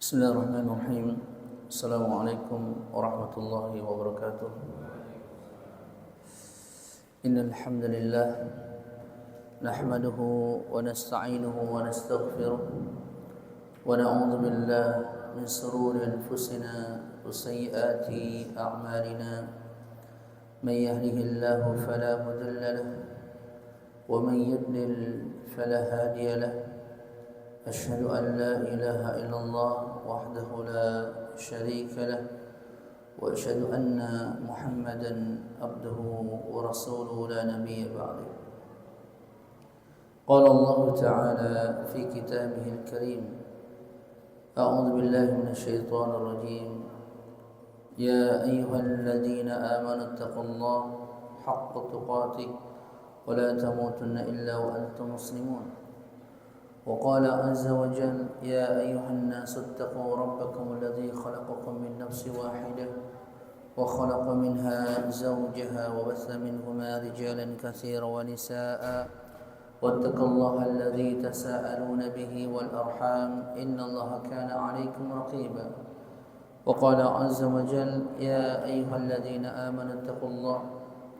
Bismillahirrahmanirrahim. Assalamualaikum warahmatullahi wabarakatuh. Innal hamdalillah nahmaduhu wa nasta'inuhu wa nastaghfiruh wa na'udzu billahi min shururi anfusina wa sayyiati a'malina. May yahdihillahu fala mudilla lahu wa man yudlil fala hadiya lahu. أشهد أن لا إله إلا الله وحده لا شريك له وأشهد أن محمدا عبده ورسوله لا نبي بعده. قال الله تعالى في كتابه الكريم: أعوذ بالله من الشيطان الرجيم. يا أيها الذين آمنوا اتقوا الله حق تقاته ولا تموتن إلا وأنتم مسلمون. وقال عز وجل: يا أيها الناس اتقوا ربكم الذي خلقكم من نفس واحدة وخلق منها زوجها وبث منهما رجالا كثيرا ونساء واتقوا الله الذي تساءلون به والأرحام إن الله كان عليكم رقيبا. وقال عز وجل: يا أيها الذين آمنوا اتقوا الله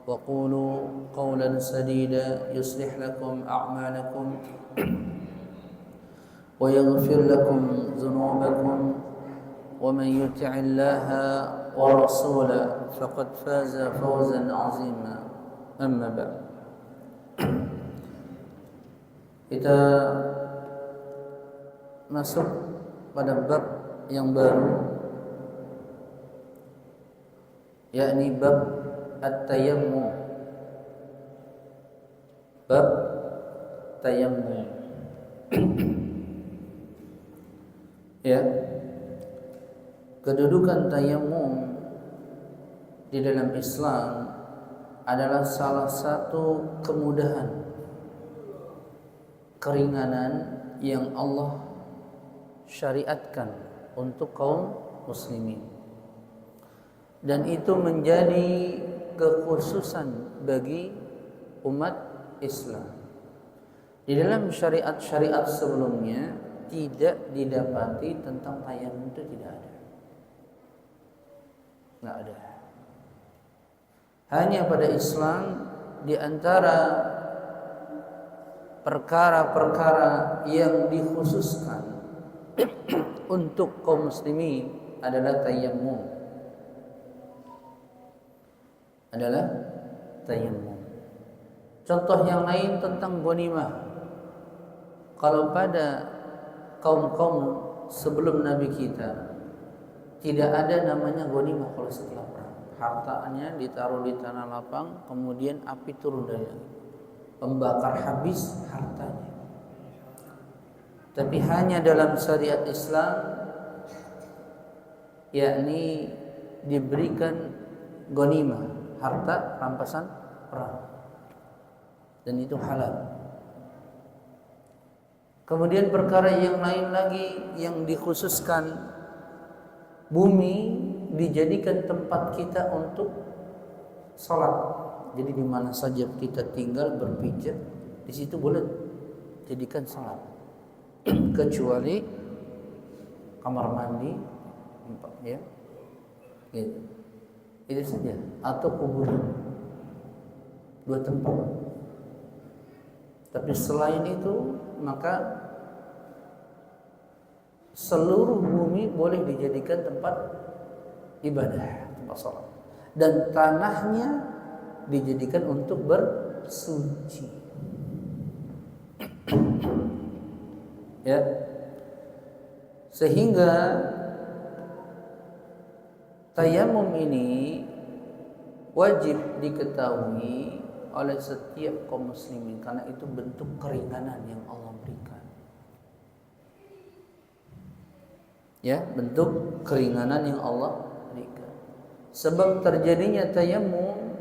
وقولوا قولا سديدا يصلح لكم أعمالكم ويغفر لكم ذنوبكم ومن يطع الله ورسوله فقد فاز فوزا عظيما. أما بعد. Kita masuk pada bab yang baru, yakni bab at-tayammum. Bab tayammum. Ya, kedudukan tayammum di dalam Islam adalah salah satu kemudahan, keringanan yang Allah syariatkan untuk kaum muslimin, dan itu menjadi kekhususan bagi umat Islam. Di dalam syariat-syariat sebelumnya tidak didapati tentang tayammum, itu tidak ada. Enggak ada. Hanya pada Islam di antara perkara-perkara yang dikhususkan untuk kaum muslimin adalah tayammum. Adalah tayammum. Contoh yang lain tentang ghanimah. Kalau pada kaum-kaum sebelum Nabi kita tidak ada namanya ghanimah kalau setelah perang. Hartanya ditaruh di tanah lapang, kemudian api turun dari langit, membakar habis hartanya. Tapi hanya dalam syariat Islam, yakni diberikan ghanimah, harta rampasan perang, dan itu halal. Kemudian perkara yang lain lagi yang dikhususkan, bumi dijadikan tempat kita untuk sholat. Jadi di mana saja kita tinggal berpijak, di situ boleh jadikan sholat, kecuali kamar mandi, ya, gitu. Itu saja, atau kuburan, dua tempat. Tapi selain itu, maka seluruh bumi boleh dijadikan tempat ibadah, tempat sholat, dan tanahnya dijadikan untuk bersuci. Ya, sehingga tayammum ini wajib diketahui oleh setiap kaum muslimin, karena itu bentuk keringanan yang Allah berikan. Ya, bentuk keringanan yang Allah berikan. Sebab terjadinya tayammum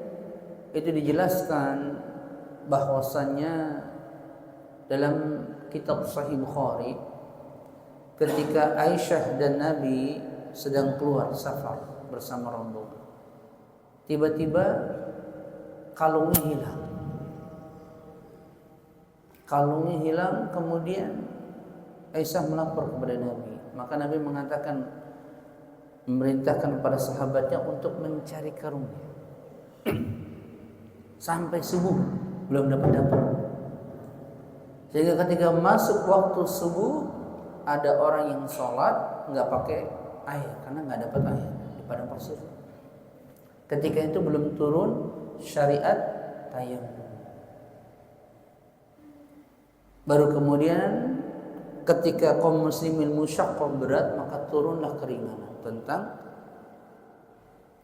itu dijelaskan bahwasannya dalam kitab Sahih Bukhari, ketika Aisyah dan Nabi sedang keluar safar bersama rombongan, tiba-tiba kalungnya hilang. Kalungnya hilang, kemudian Aisyah melapor kepada Nabi, maka Nabi mengatakan, memerintahkan kepada sahabatnya untuk mencari karungnya sampai subuh belum dapat. Sehingga ketika masuk waktu subuh ada orang yang sholat nggak pakai air karena nggak dapat air di padang pasir. Ketika itu belum turun syariat tayamum. Baru kemudian ketika kaum muslimin musyaqqah berat, maka turunlah keringanan tentang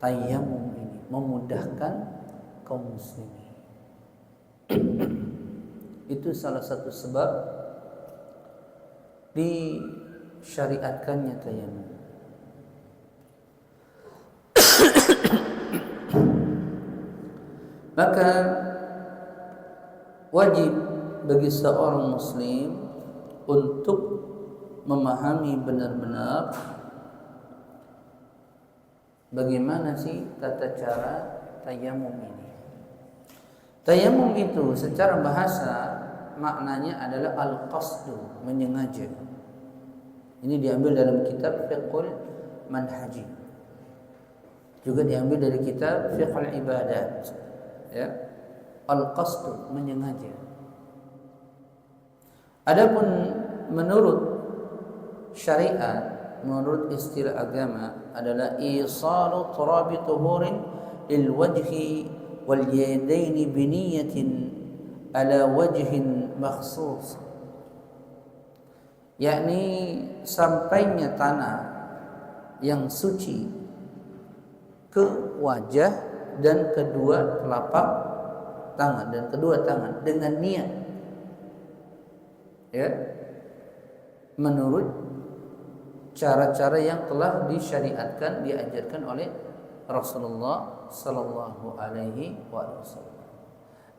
tayamum ini, memudahkan kaum muslimin. Itu salah satu sebab disyariatkannya tayamum. Maka wajib bagi seorang muslim untuk memahami benar-benar bagaimana sih tata cara tayamum ini. Tayamum itu secara bahasa maknanya adalah al-qasdu, menyengaja. Ini diambil dalam kitab Fiqhul Manhaji. Juga diambil dari kitab Fiqhul Ibadat. Ya. Al-qasdu, menyengaja. Adapun menurut syariat, menurut istilah agama adalah isalu turabi tuhurin lil wajhi wal yadaini bi niyyatin ala wajhin makhsus, yakni sampainya tanah yang suci ke wajah dan kedua telapak tangan dan kedua tangan dengan niat, ya, menurut cara-cara yang telah disyariatkan, diajarkan oleh Rasulullah sallallahu alaihi wasallam.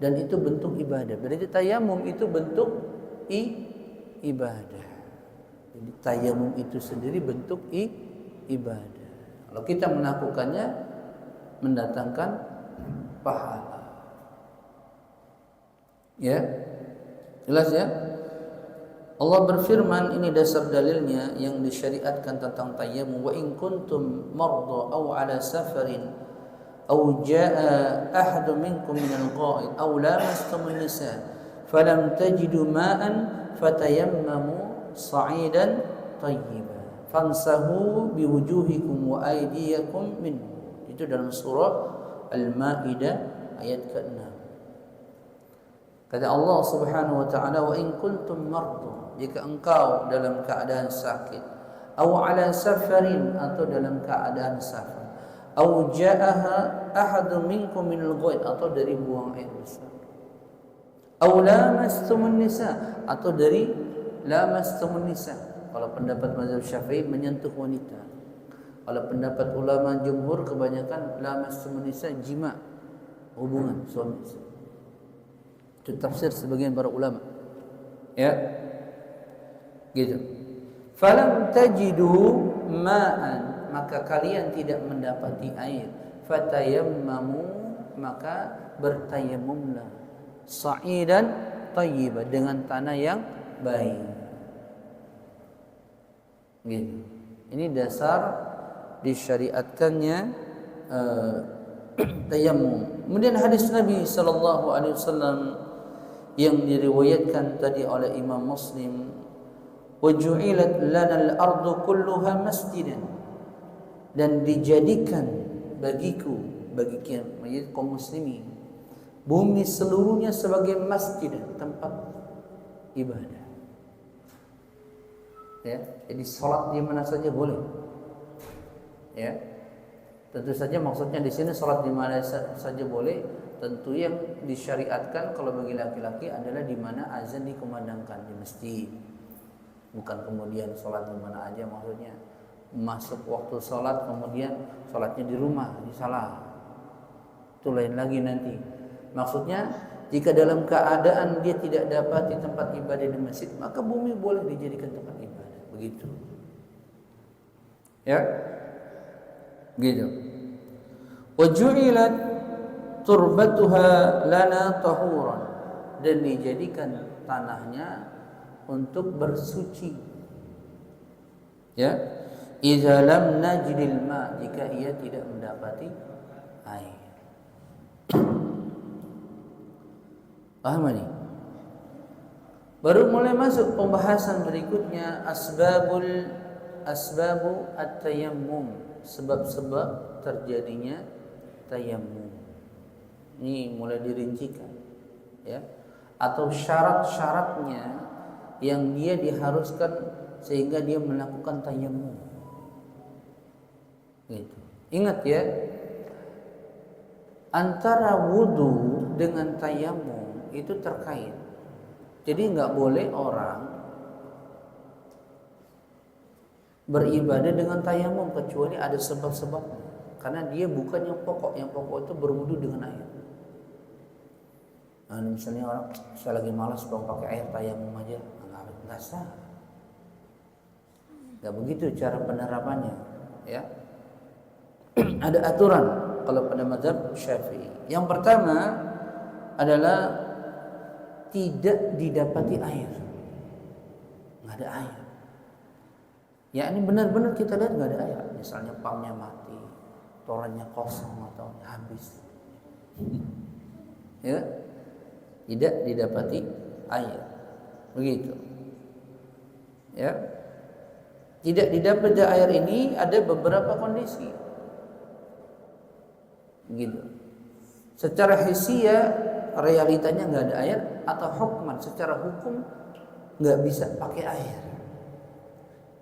Dan itu bentuk ibadah. Berarti tayamum itu bentuk ibadah. Jadi tayamum itu sendiri bentuk ibadah. Kalau kita melakukannya mendatangkan pahala. Ya. Jelas ya? Allah berfirman, ini dasar dalilnya yang disyariatkan tentang tayammum, wa in kuntum marda aw ala safarin aw jaa ahadun minkum minal ghaid aw lamastum an-nisa falam tajidu ma'an fatayammamu sa'idan tayyiban famsahu biwujuhikum wa aydiyakum minhu. Itu dalam surah Al-Maidah ayat ke-6. Kata Allah Subhanahu wa taala, wa in kuntum marda, jika engkau dalam keadaan sakit, aw ala safarin, atau dalam keadaan safar, aw jaaha ahadun minkum minal ghaid, atau dari buang air besar, aw lamastumun nisa, atau dari lamastumun nisa. Kalau pendapat mazhab Syafi'i menyentuh wanita. Kalau pendapat ulama jumhur kebanyakan lamastumun nisa jima, hubungan suami istri. Itu tafsir sebagian para ulama. Ya. Gitu. Falam tajidu ma'an, maka kalian tidak mendapati air. Fatayammamu, maka bertayamumlah. Sa'idan tayyiban, dengan tanah yang baik. Gitu. Ini dasar disyariatkannya tayammum. Kemudian hadis Nabi sallallahu alaihi wasallam yang diriwayatkan tadi oleh Imam Muslim, waju'ilat lana al-ardu kulluha masjidan, dan dijadikan bagiku, bagi kaum muslimin, bumi seluruhnya sebagai masjid, tempat ibadah. Ya, jadi salat di mana saja boleh. Ya. Tentu saja maksudnya di sini salat di mana saja boleh. Tentu yang disyariatkan kalau bagi laki-laki adalah di mana azan dikumandangkan, di masjid. Bukan kemudian salat di mana aja, maksudnya masuk waktu salat kemudian salatnya di rumah, ini salah. Itu lain lagi nanti. Maksudnya jika dalam keadaan dia tidak dapat di tempat ibadah di masjid, maka bumi boleh dijadikan tempat ibadah. Begitu. Ya. Gitu. Waju'ilat turbatuha lana tahuran, dan dijadikan tanahnya untuk bersuci. Ya, idza lam najidil ma, jika ia tidak mendapati air. Paham ini? Baru mulai masuk pembahasan berikutnya, asbabu at-tayammum, sebab-sebab terjadinya tayammum. Ini mulai dirincikan, ya. Atau syarat-syaratnya yang dia diharuskan sehingga dia melakukan tayammum. Gitu. Ingat ya, antara wudu dengan tayammum itu terkait. Jadi nggak boleh orang beribadah dengan tayammum kecuali ada sebab-sebabnya. Karena dia bukan yang pokok. Yang pokok itu berwudu dengan air. Nah, misalnya orang, saya lagi malas mau pakai air tayammum aja, nggak sah. Nggak begitu cara penerapannya, ya. Ada aturan kalau pada mazhab Syafi'i. Yang pertama adalah tidak didapati air, nggak ada air. Ya ini benar-benar kita lihat nggak ada air. Misalnya pumpnya mati, torannya kosong atau habis, ya, tidak didapati air, begitu. Ya, tidak didapati air ini ada beberapa kondisi, gitu. Secara hissiyah realitanya nggak ada air, atau hukman secara hukum nggak bisa pakai air.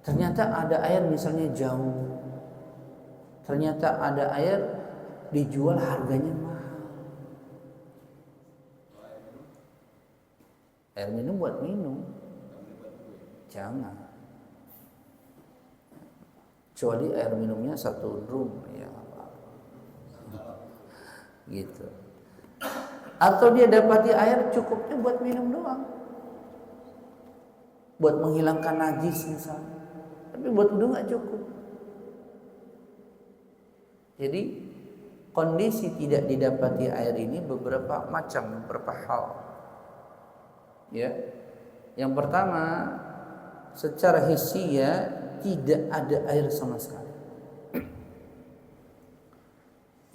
Ternyata ada air misalnya jauh, ternyata ada air dijual harganya mahal. Air minum buat minum, jangan. Kecuali air minumnya 1 drum, ya apa, gitu. Atau dia dapati air cukupnya buat minum doang, buat menghilangkan najis misalnya, tapi buat wudu nggak cukup. Jadi kondisi tidak didapati air ini beberapa macam, beberapa hal. Ya, yang pertama secara hissiyah tidak ada air sama sekali.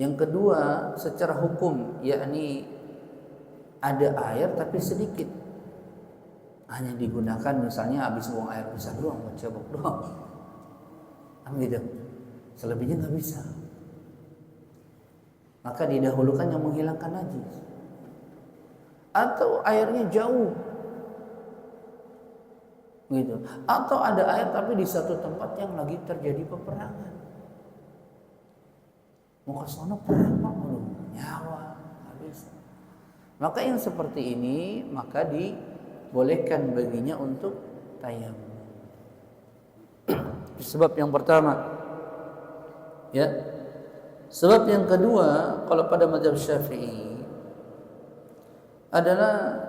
Yang kedua secara hukum, yakni ada air tapi sedikit, hanya digunakan misalnya habis buang air besar doang, buat cebok doang, gitu. Selebihnya nggak bisa. Maka didahulukan yang menghilangkan najis. Atau airnya jauh, gitu. Atau ada air tapi di satu tempat yang lagi terjadi peperangan. Mau ke sono perang, nyawa nggak bisa. Maka yang seperti ini maka dibolehkan baginya untuk tayammum. Sebab yang pertama, ya. Sebab yang kedua kalau pada mazhab Syafi'i adalah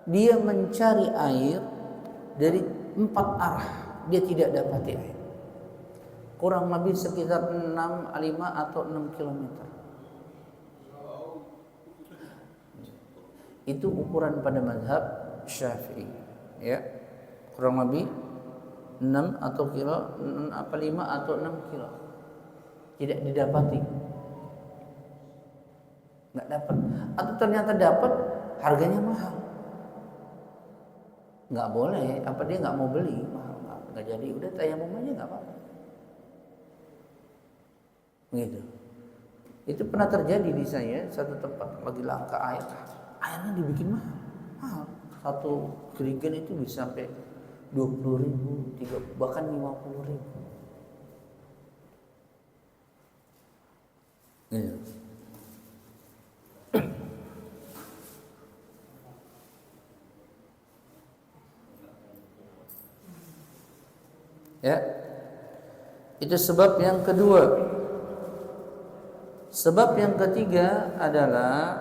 dia mencari air dari 4 arah, dia tidak dapati air. Kurang lebih sekitar 5 atau 6 kilometer. Itu ukuran pada mazhab Syafi'i, ya. Kurang lebih 6 atau 5 atau 6 kilo. Tidak didapati. Enggak dapat. Atau ternyata dapat, harganya mahal. Enggak boleh, apa dia enggak mau beli, mahal. Enggak jadi, udah tayammum aja enggak apa-apa. Gitu. Itu pernah terjadi di saya, satu tempat lagi langka air. Airnya dibikin mahal. Satu jerigen itu bisa sampai 20.000, bahkan 50.000. Gitu. Ya. Itu sebab yang kedua. Sebab yang ketiga adalah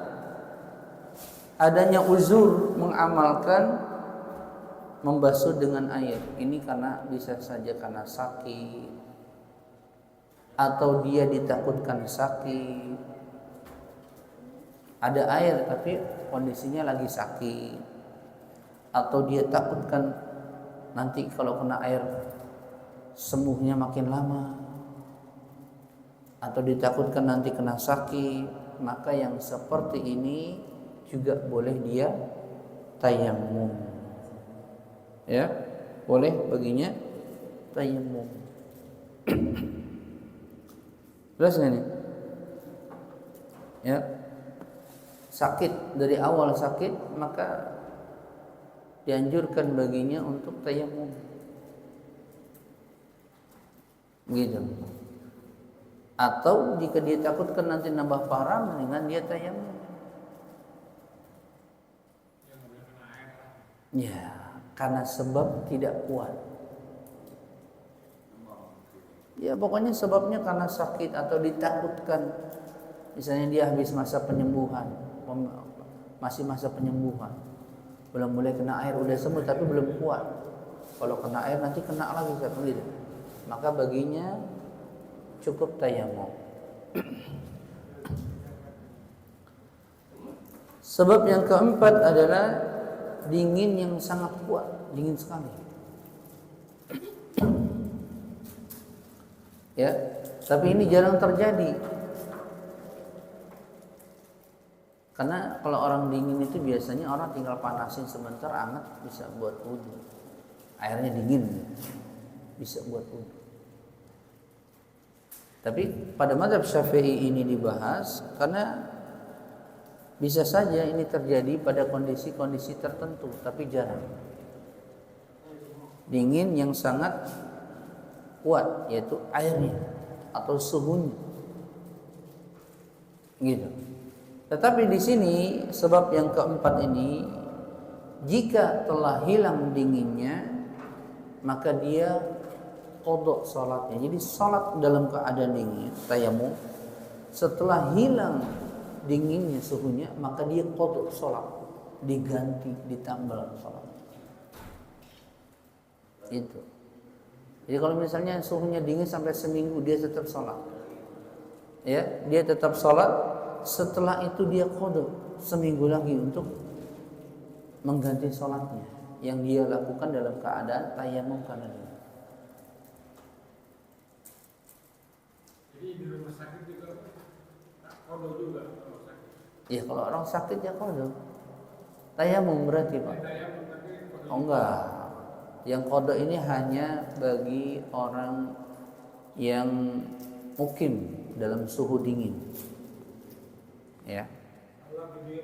adanya uzur mengamalkan membasuh dengan air. Ini karena bisa saja karena sakit, atau dia ditakutkan sakit. Ada air tapi kondisinya lagi sakit, atau dia takutkan nanti kalau kena air sembuhnya makin lama atau ditakutkan nanti kena sakit, maka yang seperti ini juga boleh dia tayamum. Ya, boleh baginya tayamum. Jelas nggak nih? Ya, sakit dari awal sakit, maka dianjurkan baginya untuk tayamum. Gitu. Atau jika dia takutkan nanti nambah parah, mendingan dia tayamum. Ya, karena sebab tidak kuat. Ya pokoknya sebabnya karena sakit atau ditakutkan. Misalnya dia habis masa penyembuhan, masih masa penyembuhan, belum mulai kena air, udah sembuh tapi belum kuat. Kalau kena air nanti kena lagi gitu. Maka baginya cukup tayamum. Sebab yang keempat adalah dingin yang sangat kuat, dingin sekali. Ya, tapi ini jarang terjadi. Karena kalau orang dingin itu biasanya orang tinggal panasin sebentar, hangat, bisa buat wudu. Airnya dingin, bisa buat wudu. Tapi pada mazhab Syafi'i ini dibahas karena bisa saja ini terjadi pada kondisi-kondisi tertentu, tapi jarang. Dingin yang sangat kuat, yaitu airnya atau suhunya, gitu. Tetapi di sini sebab yang keempat ini, jika telah hilang dinginnya, maka dia qadha salatnya. Jadi salat dalam keadaan dingin, tayamum. Setelah hilang dinginnya suhunya, maka dia qadha salat, diganti, ditambal salat. Itu. Jadi kalau misalnya suhunya dingin sampai seminggu, dia tetap sholat. Ya, dia tetap sholat. Setelah itu dia qadha seminggu lagi untuk mengganti sholatnya yang dia lakukan dalam keadaan tayamum karena dingin. Jadi di rumah sakit juga qadha juga kalau sakit. Ya kalau orang sakit ya qadha. Tayamum berarti Pak. Oh enggak. Yang qadha ini hanya bagi orang yang mukim dalam suhu dingin. Ya.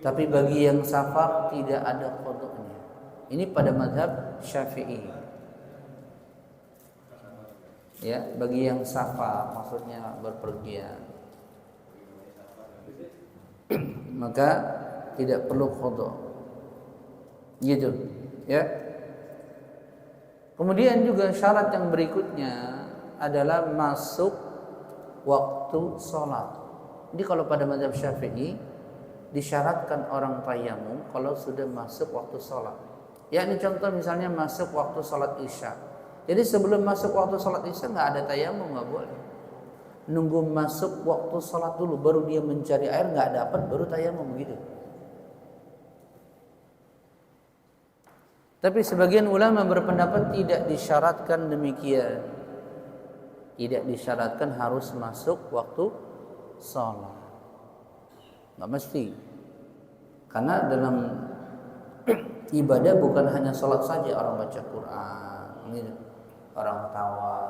Tapi bagi yang safar tidak ada qadhanya. Ini pada mazhab Syafi'i. Ya, bagi yang safar maksudnya berpergian. Maka tidak perlu qadha. Gitu, ya. Kemudian juga syarat yang berikutnya adalah masuk waktu sholat. Jadi kalau pada mazhab Syafi'i disyaratkan orang tayamum kalau sudah masuk waktu sholat. Ya ini contoh misalnya masuk waktu sholat isya. Jadi sebelum masuk waktu sholat isya nggak ada tayamum, nggak boleh. Nunggu masuk waktu sholat dulu, baru dia mencari air nggak dapat, baru tayamum begitu. Tapi sebagian ulama berpendapat tidak disyaratkan demikian. Tidak disyaratkan harus masuk waktu sholat. Nggak mesti. Karena dalam ibadah bukan hanya sholat saja, orang baca Quran, orang tawa,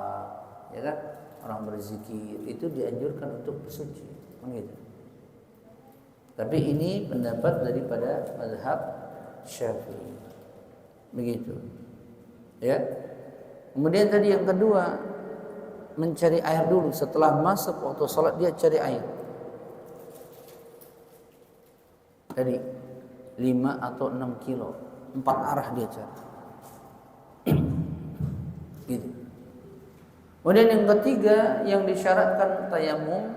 ya kan? Orang berzikir, itu dianjurkan untuk bersuci, begitu. Tapi ini pendapat daripada mazhab Syafi'i. Begitu. Ya. Kemudian tadi yang kedua, mencari air dulu. Setelah masuk waktu sholat dia cari air. Dari 5 atau 6 kilo, 4 arah dia cari. Gitu. Kemudian yang ketiga yang disyaratkan tayamum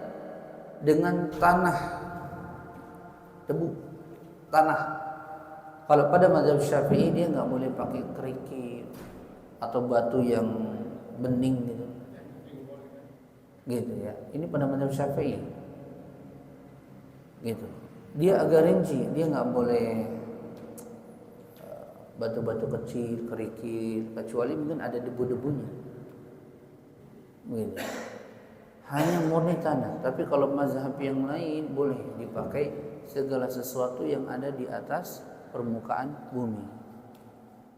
dengan tanah, debu, tanah. Kalau pada mazhab Syafi'i dia nggak boleh pakai kerikil atau batu yang bening gitu, gitu ya. Ini pada mazhab Syafi'i, gitu. Dia agak rinci, dia nggak boleh batu-batu kecil, kerikil, kecuali mungkin ada debu-debunya. Begitu. Hanya murni tanah. Tapi kalau mazhab yang lain boleh dipakai segala sesuatu yang ada di atas permukaan bumi.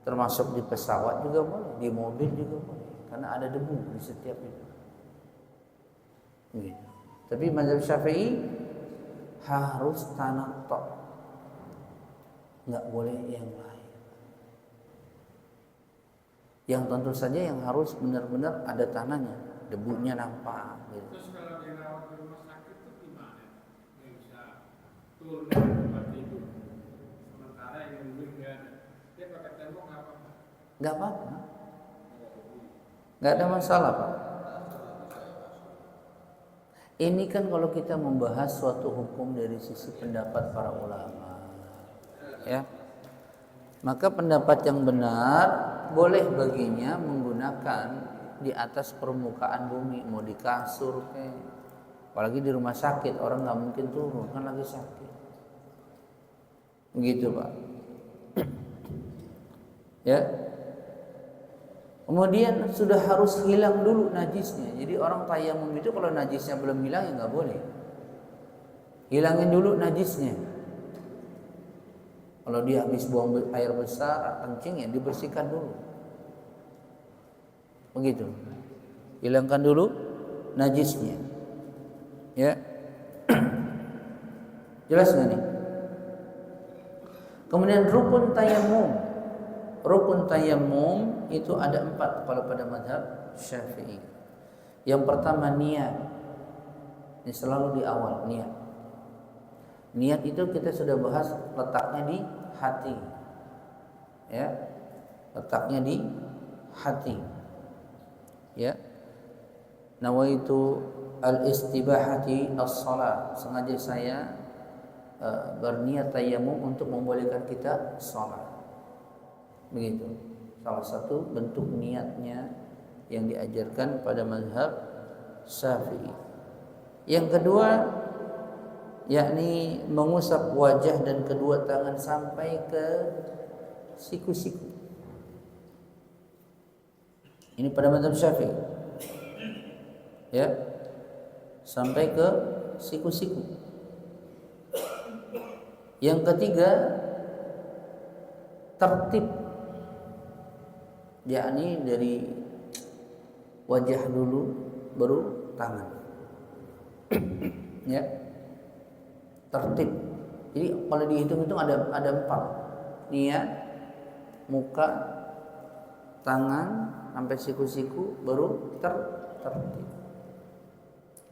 Termasuk di pesawat juga boleh, di mobil juga boleh. Karena ada debu di setiap itu. Begitu. Tapi mazhab Syafi'i harus tanah tok. Enggak boleh yang lain. Yang tentu saja yang harus benar-benar ada tanahnya, debunya nampak gitu. Terus kalau dirawat di rumah sakit itu gimana? Nggak bisa turun dari tempat tidur. Sementara yang nungguin nggak ada. Dia pakai tembok nggak apa-apa. Nggak apa-apa. Nggak ada masalah, Pak. Ini kan kalau kita membahas suatu hukum dari sisi pendapat para ulama, ya, maka pendapat yang benar boleh baginya menggunakan di atas permukaan bumi, mau di kasur kayak, apalagi di rumah sakit orang nggak mungkin turun kan lagi sakit, begitu Pak. Ya. Kemudian sudah harus hilang dulu najisnya. Jadi orang tayamum itu kalau najisnya belum hilang ya nggak boleh. Hilangin dulu najisnya. Kalau dia habis buang air besar, kencing ya dibersihkan dulu. Begitu. Hilangkan dulu najisnya. Ya. Jelas nggak nih? Kemudian rukun tayamum. Rukun tayamum itu ada 4 kalau pada mazhab Syafi'i. Yang pertama niat. Ini selalu di awal niat. Niat itu kita sudah bahas letaknya di hati. Ya. Letaknya di hati. Ya. Nawaitu al-istibahati as-shalah. Sengaja saya berniat tayamum untuk membolehkan kita salat. Begitu. Salah satu bentuk niatnya yang diajarkan pada mazhab Syafi'i. Yang kedua yakni mengusap wajah dan kedua tangan sampai ke siku-siku. Ini pada mazhab Syafi'i. Ya. Sampai ke siku-siku. Yang ketiga tertib, yakni dari wajah dulu baru tangan. Ya. Tertib. Jadi kalau dihitung-hitung ada 4. Niat, muka, tangan sampai siku-siku baru tertib.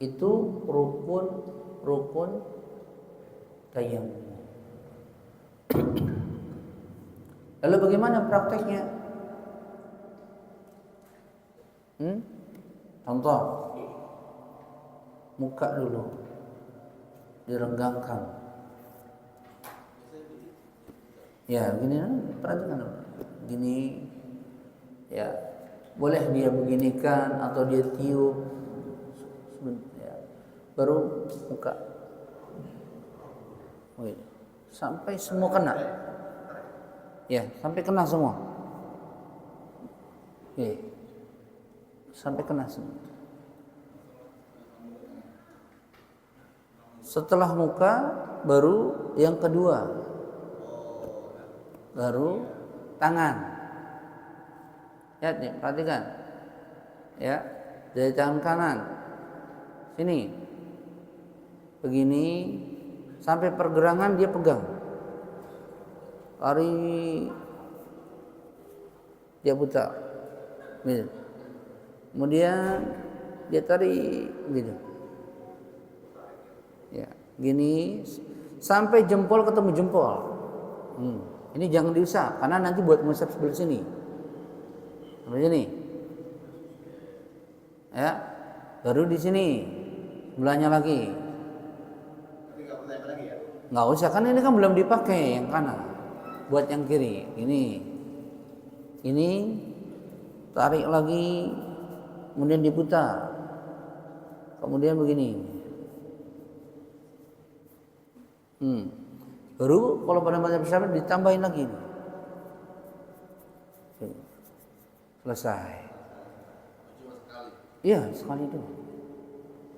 Itu rukun tayamum. Lalu bagaimana prakteknya? Contoh, muka dulu direnggangkan. Ya, gini, perhatikan dulu. Gini, ya, boleh dia beginikan atau dia tiup, ya. Baru muka, sampai semua kena. Ya, sampai kena semua. Oke. Sampai kena semua. Setelah muka baru yang kedua. Baru tangan. Lihat nih, perhatikan. Ya, dari tangan kanan. Sini. Begini sampai pergelangan dia pegang. Lari dia putar, gitu. Kemudian dia tarik, gitu. Ya, gini sampai jempol ketemu jempol. Ini jangan diusap karena nanti buat ngusap sebelah sini. Sebelah sini. Ya, baru di sini sebelahnya lagi. Tapi nggak perlu tempel lagi ya? Nggak usah, kan ini kan belum dipakai yang kanan. Buat yang kiri, ini tarik lagi, kemudian diputar, kemudian begini. Baru kalau pada mazhab Syafi'i ditambahin lagi. Selesai. Cuma sekali. Iya, sekali doang.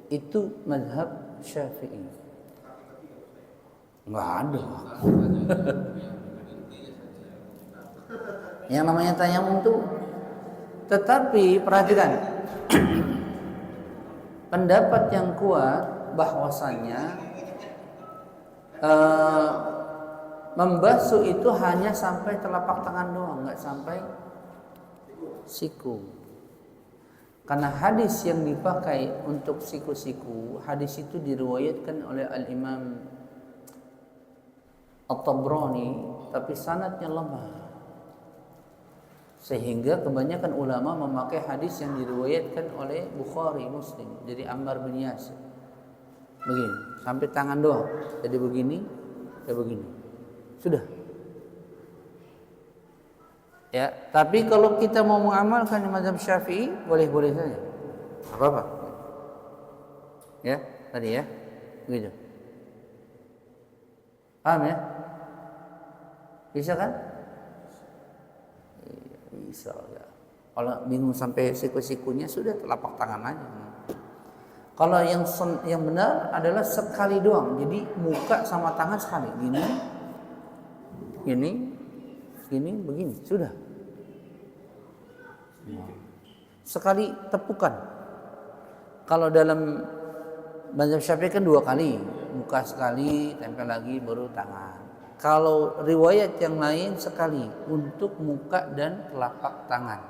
Itu mazhab Syafi'i. Enggak ada. Yang namanya tayamum tuh, tetapi perhatikan pendapat yang kuat bahwasannya membasuh itu hanya sampai telapak tangan doang, nggak sampai siku. Karena hadis yang dipakai untuk siku-siku, hadis itu diriwayatkan oleh Al-Imam At-Tabrani, tapi sanadnya lemah. Sehingga kebanyakan ulama memakai hadis yang diriwayatkan oleh Bukhari, Muslim, jadi Ammar bin Yasir. Begini, sampai tangan doang. Jadi begini, ya begini. Sudah. Ya, tapi kalau kita mau mengamalkan mazhab Syafi'i, boleh-boleh saja. Apa-apa. Ya, tadi ya. Begitu. Paham ya? Bisa kan? Bisa ya. Kalau bingung sampai siku-sikunya, sudah telapak tangan aja. Kalau yang benar adalah sekali doang. Jadi muka sama tangan sekali. Gini, begini. Sudah. Sekali tepukan. Kalau dalam mazhab Syafi'i kan 2 kali. Muka sekali, tempel lagi, baru tangan. Kalau riwayat yang lain sekali untuk muka dan telapak tangan,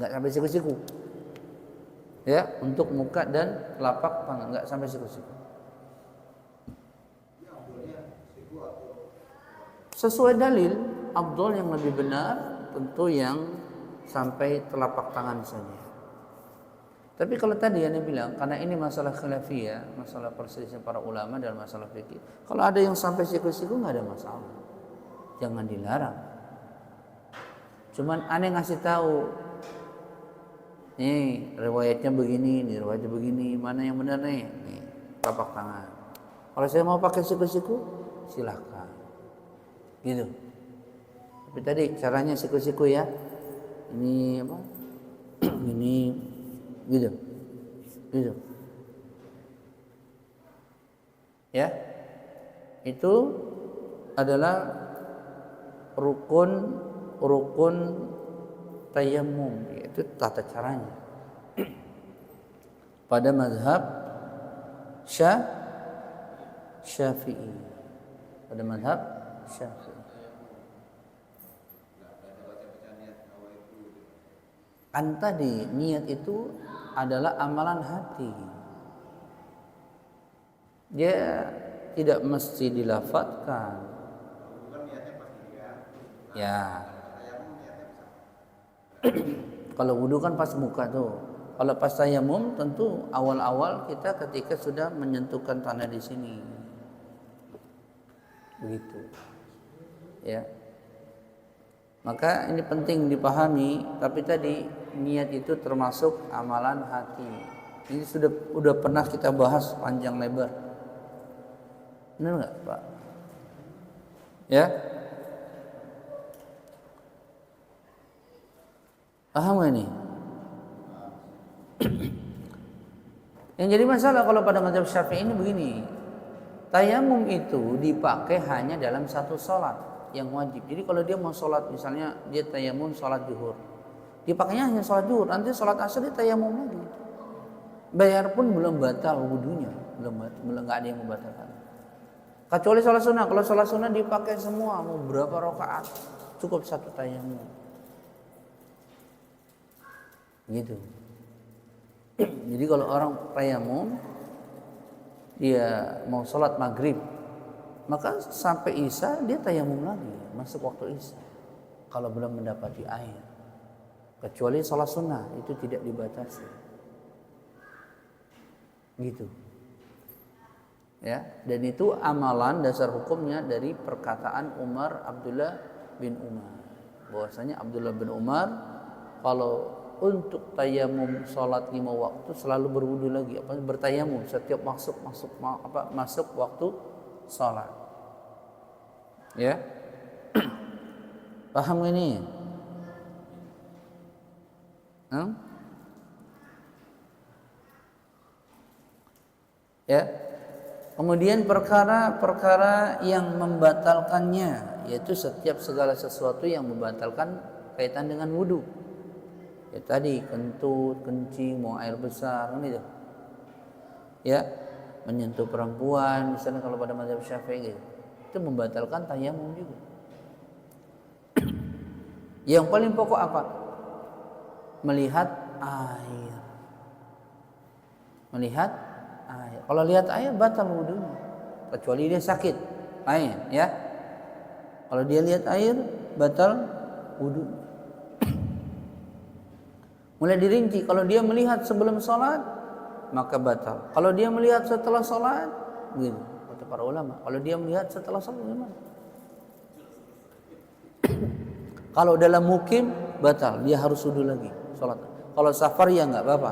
nggak sampai siku-siku. Ya, untuk muka dan telapak tangan, nggak sampai siku-siku. Sesuai dalil, afdal yang lebih benar tentu yang sampai telapak tangan saja. Tapi kalau tadi Anda bilang, karena ini masalah khilafiyah, masalah perselisihan para ulama dalam masalah fikih. Kalau ada yang sampai siku-siku nggak ada masalah, jangan dilarang. Cuman aneh ngasih tahu, nih riwayatnya begini, nih riwayatnya begini, mana yang benar nih? Nih telapak tangan. Kalau saya mau pakai siku-siku, silahkan. Gitu. Tapi tadi caranya siku-siku ya. Ini apa? Ini. Gitu. Ya. Itu adalah rukun tayammum, yaitu tata caranya. Pada mazhab Syafi'i. Pada mazhab Syafi'i. Kan tadi niat itu adalah amalan hati. Dia tidak mesti dilafadzkan. Ya. Kalau wudu kan pas muka tuh. Kalau pas tayamum tentu awal-awal kita ketika sudah menyentuhkan tanah di sini. Begitu. Ya. Maka ini penting dipahami, tapi tadi niat itu termasuk amalan hati. Ini sudah pernah kita bahas panjang lebar. Benar enggak, Pak? Ya? Paham enggak ini? Yang jadi masalah kalau pada mazhab Syafi'i ini begini. Tayamum itu dipakai hanya dalam satu sholat yang wajib. Jadi kalau dia mau sholat, misalnya dia tayamum sholat zuhur, dipakainya hanya sholat zuhur. Nanti sholat asar dia tayamum lagi. Bayar pun belum batal wudunya, belum nggak ada yang membatalkan. Kecuali sholat sunnah. Kalau sholat sunnah dipakai semua, mau berapa rakaat cukup satu tayamum. Gitu. Jadi kalau orang tayamum, dia mau sholat maghrib, maka sampai isya dia tayamum lagi, masuk waktu isya. Kalau belum mendapati air, kecuali sholat sunnah itu tidak dibatasi. Gitu. Ya, dan itu amalan dasar hukumnya dari perkataan Abdullah bin Umar. Bahwasanya Abdullah bin Umar kalau untuk tayamum sholat 5 waktu selalu berwudu lagi, bertayamum setiap masuk waktu sholat. Ya, paham ini? Ya. Kemudian perkara-perkara yang membatalkannya, yaitu setiap segala sesuatu yang membatalkan kaitan dengan wudu. Ya tadi kentut, kencing, mau air besar kan itu. Ya, menyentuh perempuan misalnya kalau pada mazhab Syafi'i gitu. Itu membatalkan tayamum juga. Yang paling pokok apa? Melihat air. Melihat air. Kalau lihat air batal wudunya. Kecuali dia sakit. Air, ya. Kalau dia lihat air batal wudu. Mulai dirinci, kalau dia melihat sebelum sholat maka batal. Kalau dia melihat setelah sholat, gitu kata para ulama. Kalau dia melihat setelah sholat gimana? Kalau dalam mukim batal, dia harus wudu lagi sholat. Kalau safar ya nggak apa-apa.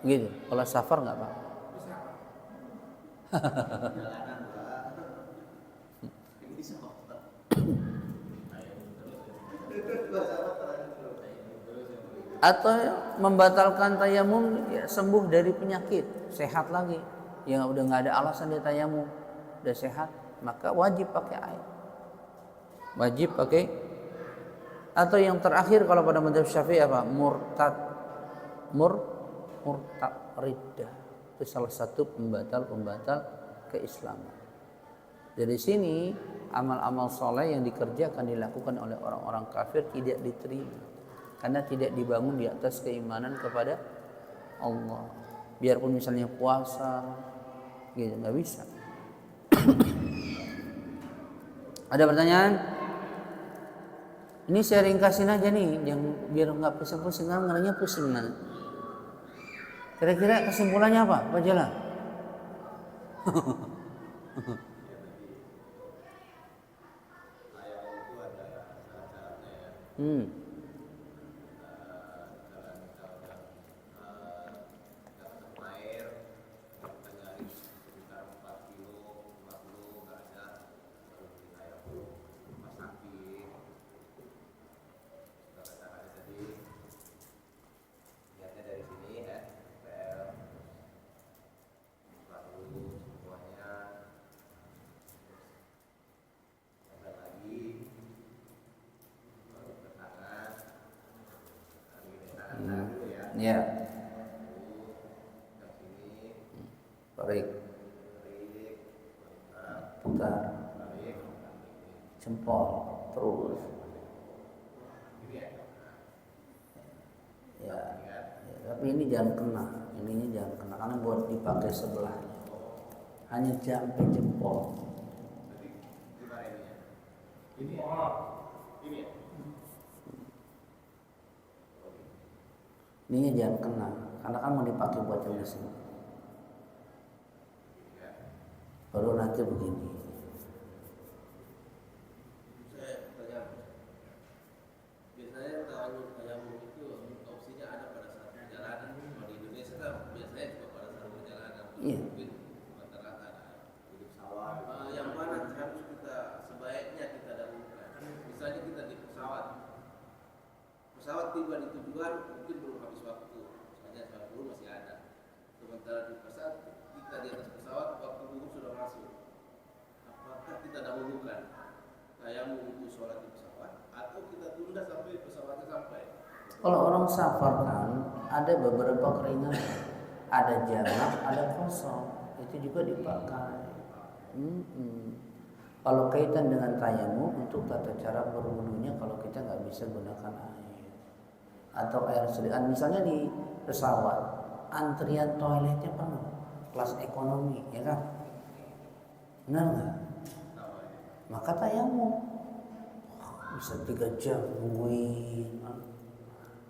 Gitu. Kalau safar nggak apa-apa. Atau membatalkan tayamum ya, sembuh dari penyakit, sehat lagi, yang udah nggak ada alasan dia tayamum, udah sehat, maka wajib pakai air, wajib pakai. Atau yang terakhir kalau pada mazhab Syafi'i apa? Murtad, murtad riddah, itu salah satu pembatal keislaman. Dari sini amal-amal soleh yang dikerjakan dilakukan oleh orang-orang kafir tidak diterima. Karena tidak dibangun di atas keimanan kepada Allah. Biarpun misalnya puasa, gitu nggak bisa. Ada pertanyaan? Ini saya ringkasin aja nih, yang biar nggak pusing-pusing, ngarangnya pusing nanti. Kira-kira kesimpulannya apa, Pak Jala? Ya. Tarik. Putar. Jempol terus. Ya. Tapi ini jangan kena. Ininya jangan kena karena buat dipakai sebelahnya. Hanya sampai jempol. Ini ini ya. Ininya jangan kena, karena kan mau dipakai buat yang di sini. Baru nanti begini. Saya tanya, biasanya tayamum itu opsinya ada pada saat perjalanan. Kalau di Indonesia kan biasanya juga pada saat perjalanan. Iya. Mungkin rata-rata di pesawat. Yang mana harus sebaiknya kita dahulukan? Misalnya kita di pesawat tiba di tujuan mungkin belum habis waktu, misalnya saat dulu masih ada. Sementara di pesawat kita di atas pesawat waktu dulu sudah masuk. Apakah kita dahulukan tayamum untuk sholat di pesawat atau kita tunda sampai pesawatnya sampai? Kalau orang safar kan ada beberapa keringanan, ada jamak, ada kosong, itu juga dipakai. Kalau kaitan dengan tayamum untuk tata cara berwudunya, kalau kita nggak bisa gunakan air atau air sediaan, misalnya di pesawat antrian toiletnya penuh, kelas ekonomi, ya kan? Benar nggak? Maka tayamum bisa 3 jam nungguin,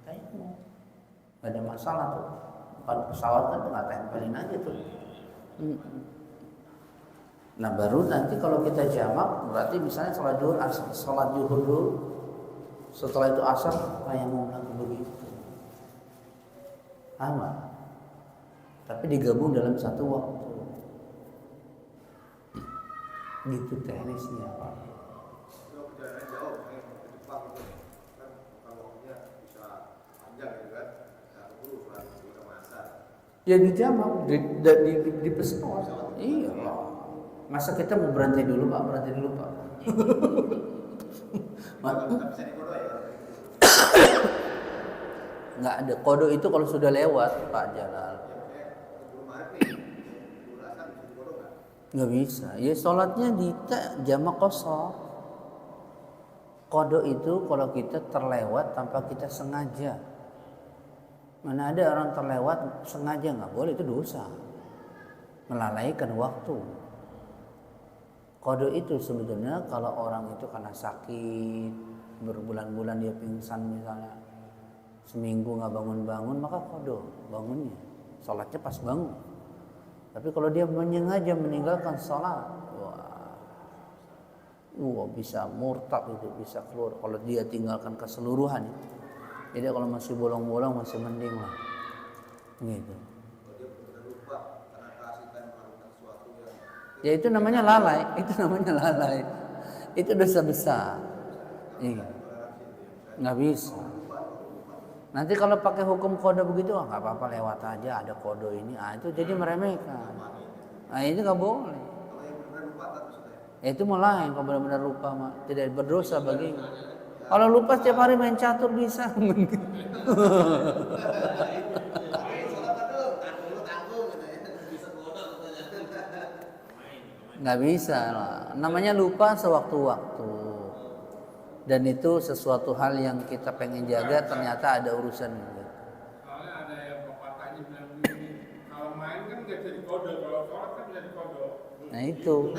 tayamum nggak ada masalah tuh. Kalau pesawat kan nggak tempelin aja tuh. Nah baru nanti kalau kita jamak berarti misalnya sholat zuhur dulu, setelah itu asar tayamum lagi begitu. Aman. Tapi digabung dalam satu waktu. Gitu teknisnya Pak. Kalau perjalanan jauh, kayak ke Jepang gitu, kan waktunya bisa panjang gitu kan. Bisa keburu sholat zuhur sama asar. Ya di jamak, di pesawat. Iya lah. Masa kita mau berhenti dulu Pak? Bisa dikodo ya. Nggak ada kodo itu kalau sudah lewat Pak Jalal. Belum Maret nih. Bulasan bisa dikodo nggak? Nggak bisa. Ya sholatnya di jamak qashar. Kodo itu kalau kita terlewat tanpa kita sengaja. Mana ada orang terlewat sengaja, nggak boleh, itu dosa. Melalaikan waktu. Kodo itu sebetulnya kalau orang itu karena sakit, berbulan-bulan dia pingsan misalnya, seminggu nggak bangun-bangun, maka kodo bangunnya. Sholatnya pas bangun. Tapi kalau dia menyengaja meninggalkan sholat, bisa murtad itu, bisa keluar. Kalau dia tinggalkan keseluruhan. Jadi kalau masih bolong-bolong masih mending lah. Gitu. Kalau dia benar lupa karena keasikan melakukan sesuatu yang Ya itu namanya lalai. Itu dosa besar. Iya. Nggak bisa. Nanti kalau pakai hukum kodo begitu, nggak apa-apa lewat aja, ada kodo ini. Itu jadi meremehkan. Ini nggak boleh. kalau yang benar lupa tak maksudnya. Itu mau lain, kalau benar-benar lupa mah tidak berdosa baginya. Kalau lupa setiap hari main catur bisa. Nggak bisa lah. Namanya lupa sewaktu-waktu. Dan itu sesuatu hal yang kita pengen jaga, ternyata ada urusan gitu. Soalnya ada yang pepatahnya bilang begini, kalau main kan nggak bisa dikodo, kalau sholat kan bisa dikodo. Nah itu.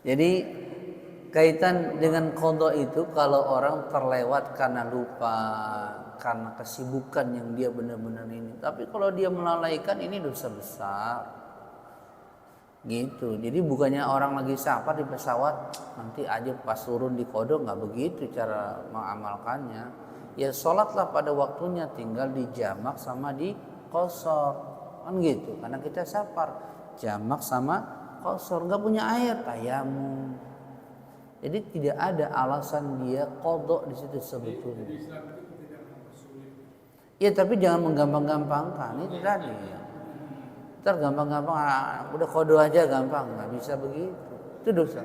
Jadi kaitan dengan qada itu kalau orang terlewat karena lupa, karena kesibukan yang dia benar-benar ini. Tapi kalau dia melalaikan ini dosa besar. Gitu. Jadi bukannya orang lagi safar di pesawat nanti aja pas turun di qada, nggak begitu cara mengamalkannya. Ya sholatlah pada waktunya, tinggal di jamak sama di qashar. Kan gitu. Karena kita safar, jamak sama qashar, nggak punya air, tayamum. Jadi tidak ada alasan dia qada di situ sebetulnya. Jadi Islam itu tidak mempersulit. Ya tapi jangan menggampang-gampangkan itu tadi. Ntar gampang-gampang, udah qada aja gampang, nggak bisa begitu. Itu dosa.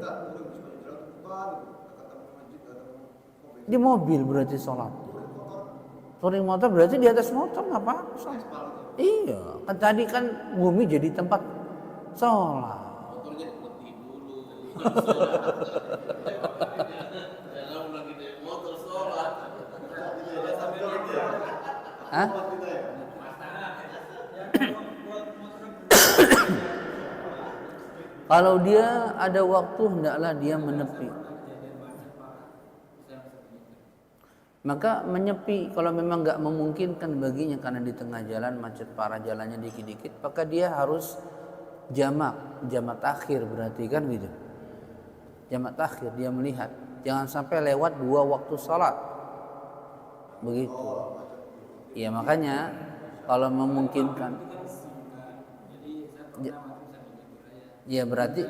Di mobil berarti sholat. Touring motor berarti di atas motor nggak apa-apa sholat. Iya, kan tadi kan bumi jadi tempat sholat. Motornya diputih dulu. Jangan lagi naik motor sholat. Hah? Kalau dia ada waktu, hendaklah dia menepi. Maka menyepi kalau memang nggak memungkinkan baginya karena di tengah jalan macet parah, jalannya dikit-dikit, maka dia harus jamak takhir berarti kan gitu. Jamak takhir, dia melihat jangan sampai lewat 2 waktu sholat. Begitu. Ya makanya kalau memungkinkan, ya berarti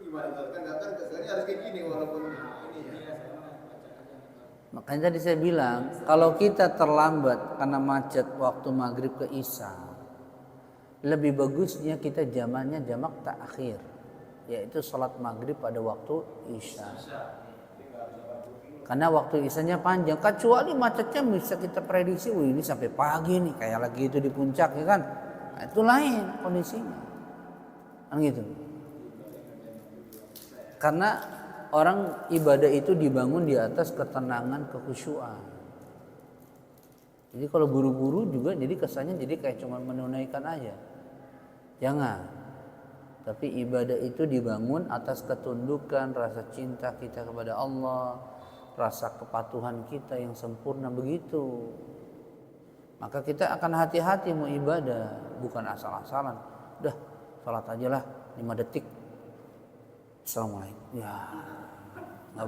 Gimana kan kesannya harus kayak gini walaupun ini ya. makanya tadi saya bilang kalau kita terlambat karena macet waktu maghrib ke isya, lebih bagusnya kita jamannya jamak takhir, yaitu sholat maghrib pada waktu isya. Karena waktu isyanya panjang, kecuali macetnya bisa kita prediksi, ini sampai pagi nih, kayak lagi itu di puncak ya kan, nah, itu lain kondisinya, kan gitu. Karena orang ibadah itu dibangun di atas ketenangan, kekhusyuan. Jadi kalau buru-buru juga jadi kesannya jadi kayak cuma menunaikan aja. Jangan. Tapi ibadah itu dibangun atas ketundukan, rasa cinta kita kepada Allah, rasa kepatuhan kita yang sempurna begitu. Maka kita akan hati-hati mau ibadah, bukan asal-asalan. Udah, salat aja lah 5 detik. Assalamualaikum. Ya, nggak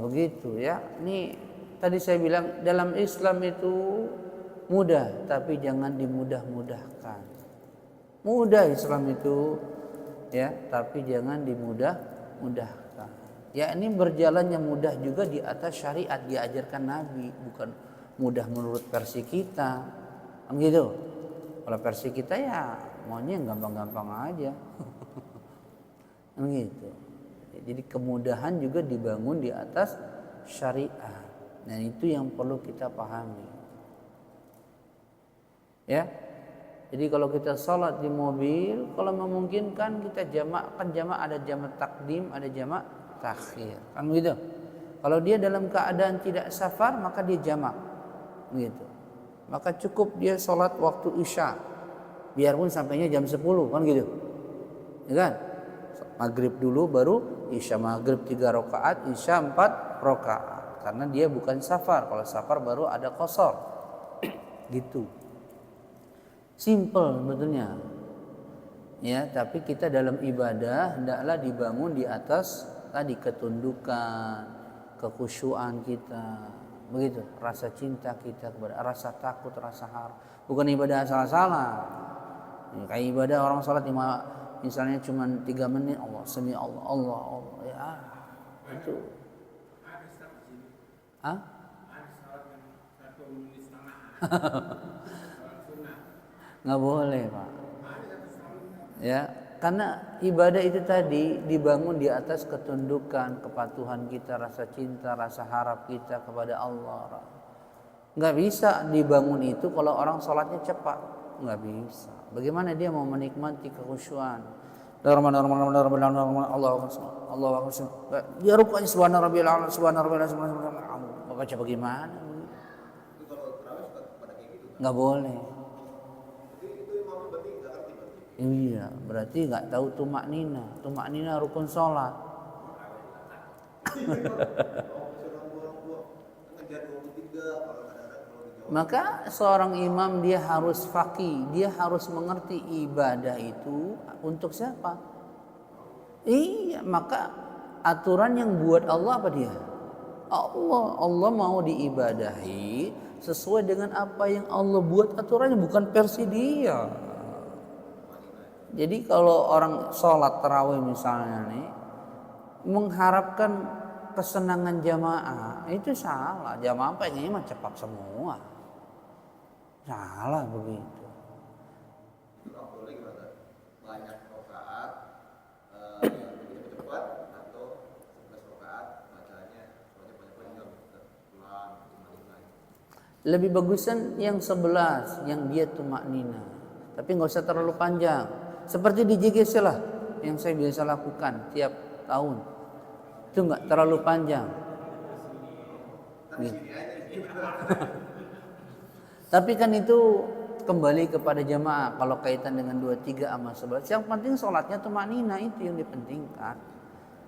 begitu ya. Ini tadi saya bilang dalam Islam itu mudah, tapi jangan dimudah-mudahkan. Mudah Islam itu ya, tapi jangan dimudah-mudahkan. Ya ini berjalannya mudah juga di atas syariat diajarkan Nabi, bukan mudah menurut versi kita. Kan gitu. Kalau versi kita ya maunya yang gampang-gampang aja. Kan gitu. Jadi kemudahan juga dibangun di atas syariat. Dan itu yang perlu kita pahami. Ya. Jadi kalau kita sholat di mobil, kalau memungkinkan kita jamak, kan jamak ada jamak takdim, ada jamak takhir. Kan gitu. Kalau dia dalam keadaan tidak safar, maka dia jamak. Gitu. Maka cukup dia sholat waktu isya. Biarpun sampainya jam 10, kan gitu. Ya kan? Maghrib dulu baru isya, maghrib 3 rakaat, isya 4 rakaat. Karena dia bukan safar. Kalau safar baru ada qasar. Gitu. Simple sebetulnya. Ya, tapi kita dalam ibadah hendaklah dibangun di atas tadi ketundukan, kekhusyuan kita. Begitu, rasa cinta kita kepada, rasa takut, rasa harap. Bukan ibadah salah-salah. Ya, kayak ibadah orang salat misalnya cuma 3 menit, Allah sami Allah Allah Allah ya itu. Ada Ustaz di sini. Hah? Ada salat yang 1 menit setengah. Salat sunnah. Nggak boleh, Pak. Ada 1 salat. Ya, karena ibadah itu tadi dibangun di atas ketundukan, kepatuhan kita, rasa cinta, rasa harap kita kepada Allah. Nggak bisa dibangun itu kalau orang sholatnya cepat, nggak bisa. Bagaimana dia mau menikmati kekhusyuan? Allah dia rukuknya subhana rabbiyal a'la, subhana rabbiyal a'la. Baca bagaimana? Itu kalau tarawih suka pada kayak gitu. Nggak boleh. Itu imamnya berarti nggak ngerti berarti. Iya, berarti nggak tahu tumak nina. Tumak nina rukun sholat. Maka seorang imam dia harus faqih, dia harus mengerti ibadah itu untuk siapa. Iya, maka aturan yang buat Allah apa dia? Allah mau diibadahi sesuai dengan apa yang Allah buat aturannya, bukan versi dia. Jadi kalau orang sholat tarawih misalnya nih mengharapkan kesenangan jamaah, itu salah. Jamaah pengennya mah cepat semua. Salah begitu. Nggak boleh gimana? Banyak rakaat yang begitu cepat atau 11 rakaat bacanya banyak-banyak pelan cuma. Lebih bagusan yang 11 yang dia tumak nina. Tapi nggak usah terlalu panjang. Seperti di JGC lah yang saya biasa lakukan tiap tahun. Itu nggak terlalu panjang. Gitu. Tapi kan itu kembali kepada jamaah. Kalau kaitan dengan 23 sama 11, yang penting sholatnya tumanina, itu yang dipentingkan.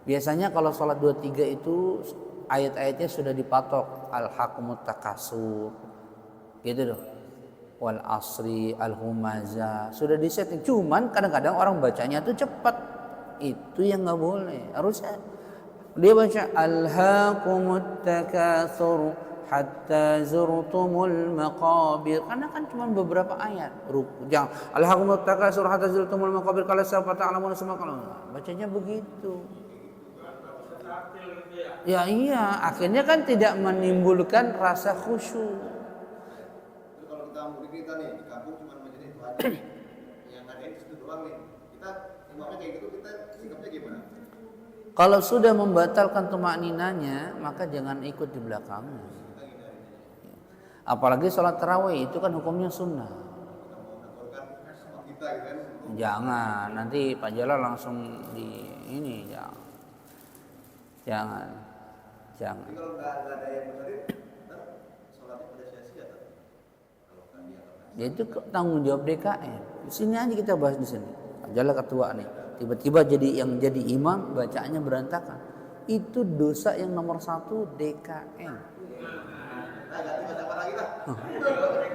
Biasanya kalau sholat 23 itu ayat-ayatnya sudah dipatok, al-hakumut takasur, gitu loh. Wal asri al-humaza sudah disetting. Cuman kadang-kadang orang bacanya tuh cepat. Itu yang nggak boleh. Harusnya dia baca alhaqumut takatsur hatta zurtumul maqabir. Karena kan cuma beberapa ayat. Jangan alhaqumut takatsur hatta zurtumul maqabir kala sawfa ta'lamuna summa kalau bacanya begitu. Ya iya, akhirnya kan tidak menimbulkan rasa khusyuk. Kalau kita mudik kita nih di kampung cuma majelis itu aja nih, yang ngadain itu doang nih. Kita imamnya kayak gitu, kita sikapnya gimana? Kalau sudah membatalkan tumak ninanya, maka jangan ikut di belakangnya. Apalagi sholat tarawih itu kan hukumnya sunnah. Kita mau nangkorkan sama kita gitu kan? Jangan, nanti Pak Jalal langsung di ini, jangan. Jadi kalau nggak ada yang benerin, ntar sholatnya pada sia-sia tuh. Kalau kan dia Ya itu tanggung jawab DKM. Di sini aja kita bahas di sini. Pak Jalal ketua nih. Tiba-tiba jadi imam, bacaannya berantakan. Itu dosa yang nomor 1 DKM. Nah, ganti baca apa lagi lah?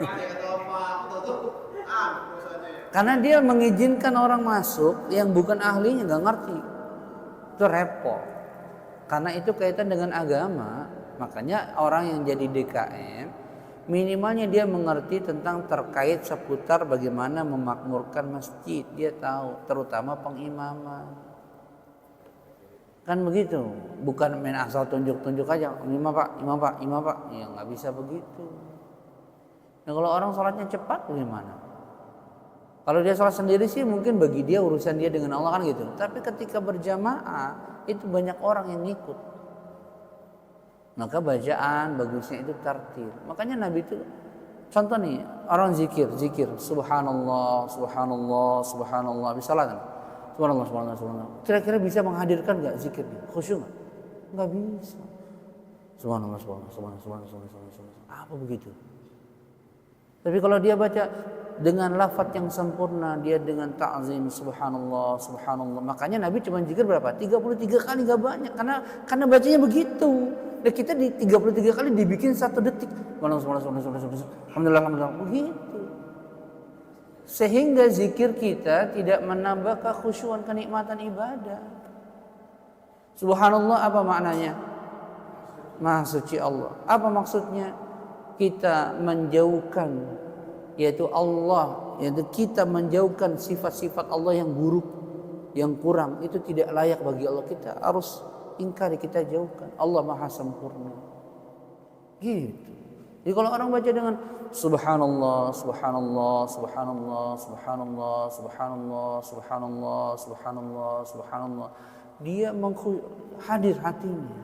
Kata Pak Toto, dosanya ya. Karena dia mengizinkan orang masuk yang bukan ahlinya, nggak ngerti. Itu repot. Karena itu kaitan dengan agama. Makanya orang yang jadi DKM Minimalnya dia mengerti tentang terkait seputar bagaimana memakmurkan masjid. Dia tahu, terutama pengimaman. Kan begitu, bukan main asal tunjuk-tunjuk aja, imam pak. Ya nggak bisa begitu. Nah kalau orang sholatnya cepat bagaimana? Kalau dia sholat sendiri sih mungkin bagi dia urusan dia dengan Allah kan gitu. Tapi ketika berjamaah itu banyak orang yang ngikut. Maka bacaan bagusnya itu tartil. Makanya Nabi itu contoh nih orang zikir, subhanallah, bisa lah kan? Subhanallah. Kira-kira bisa menghadirkan nggak zikirnya? Khusyuk nggak? Nggak bisa. Subhanallah. Apa begitu? Tapi kalau dia baca dengan lafaz yang sempurna, dia dengan ta'zim subhanallah. Makanya Nabi cuma zikir berapa? 33 kali, nggak banyak karena bacanya begitu. Dan kita di 33 kali dibikin 1 detik. Alhamdulillah begitu. Sehingga zikir kita tidak menambah kekhusyuan, kenikmatan ibadah. Subhanallah apa maknanya? Maha suci Allah. Apa maksudnya? Kita menjauhkan, yaitu Allah, yaitu kita menjauhkan sifat-sifat Allah yang buruk, yang kurang, itu tidak layak bagi Allah. Kita harus ingkari, kita jauhkan. Allah Maha sempurna. Gitu. Jadi kalau orang baca dengan subhanallah, dia hadir hatinya.